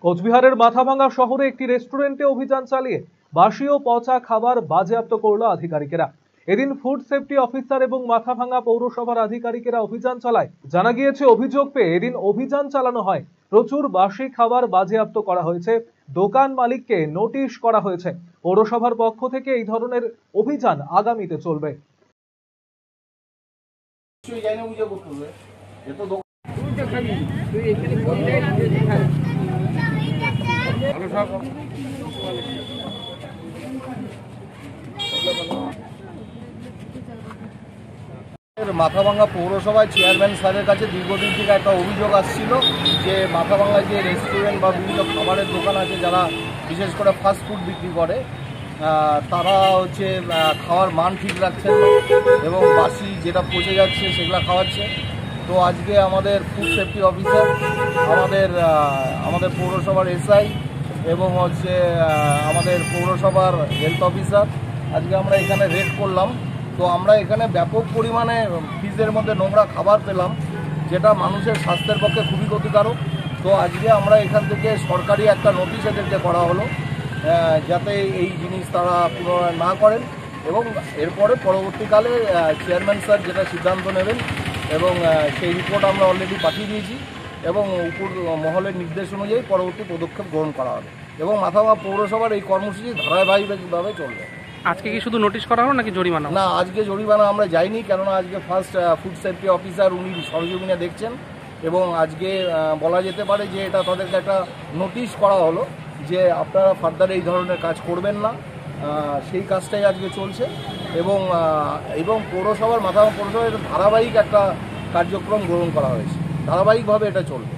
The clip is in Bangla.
কোচবিহারের মাথাভাঙ্গা শহরে একটি রেস্টুরেন্টে অভিযান চালিয়ে বাসি ও পচা খাবার বাজেয়াপ্ত করল আধিকারিকেরা। এদিন ফুড সেফটি অফিসার এবং মাথাভাঙ্গা পৌরসভার আধিকারিকেরা অভিযান চালায়। জানা গিয়েছে, অভিযোগ পেয়ে এদিন অভিযান চালানো হয়। প্রচুর বাসি খাবার বাজেয়াপ্ত করা হয়েছে। দোকান মালিককে নোটিশ করা হয়েছে। পৌরসভার পক্ষ থেকে এই ধরনের অভিযান আগামীতে চলবে। মাথাভাঙ্গা পৌরসভায় চেয়ারম্যান স্যারের কাছে দীর্ঘদিন থেকে একটা অভিযোগ আসছিল যে মাথাভাঙ্গায় যে রেস্টুরেন্ট বা বিভিন্ন খাবারের দোকান আছে, যারা বিশেষ করে ফাস্ট ফুড বিক্রি করে, তারা হচ্ছে খাওয়ার মান ঠিক রাখছে এবং বাসি যেটা পচে যাচ্ছে সেগুলো খাওয়াচ্ছে। তো আজকে আমাদের ফুড সেফটি অফিসার, আমাদের পৌরসভার এসআই এবং হচ্ছে আমাদের পৌরসভার হেলথ অফিসার, আজকে আমরা এখানে রেড করলাম। তো আমরা এখানে ব্যাপক পরিমাণে ফ্রিজের মধ্যে নোংরা খাবার পেলাম, যেটা মানুষের স্বাস্থ্যের পক্ষে খুবই ক্ষতিকারক। তো আজকে আমরা এখান থেকে সরকারি একটা নোটিশ এদেরকে করা হলো, যাতে এই জিনিস তারা পুনরায় না করেন এবং এরপরে পরবর্তীকালে চেয়ারম্যান স্যার যেটা সিদ্ধান্ত নেবেন এবং সেই রিপোর্ট আমরা অলরেডি পাঠিয়ে দিয়েছি এবং উপর মহলের নির্দেশ অনুযায়ী পরবর্তী পদক্ষেপ গ্রহণ করা হবে এবং মাথাভাঙ্গা পৌরসভার এই কর্মসূচি ধারাবাহিকভাবে চলবে। আজকে কি শুধু নোটিশ করা হলো নাকি জরিমানা? না, আজকে জরিমানা আমরা যাইনি, কেননা আজকে ফার্স্ট ফুড সেফটি অফিসার উনি সরজমিনে দেখছেন এবং আজকে বলা যেতে পারে যে এটা তাদেরকে একটা নোটিশ করা হলো যে আপনারা ফার্দার এই ধরনের কাজ করবেন না। সেই কাজটাই আজকে চলছে এবং পৌরসভার মাথাভাঙ্গা পৌরসভায় ধারাবাহিক একটা কার্যক্রম গ্রহণ করা হয়েছে, ধারাবাহিকভাবে এটা চলবে।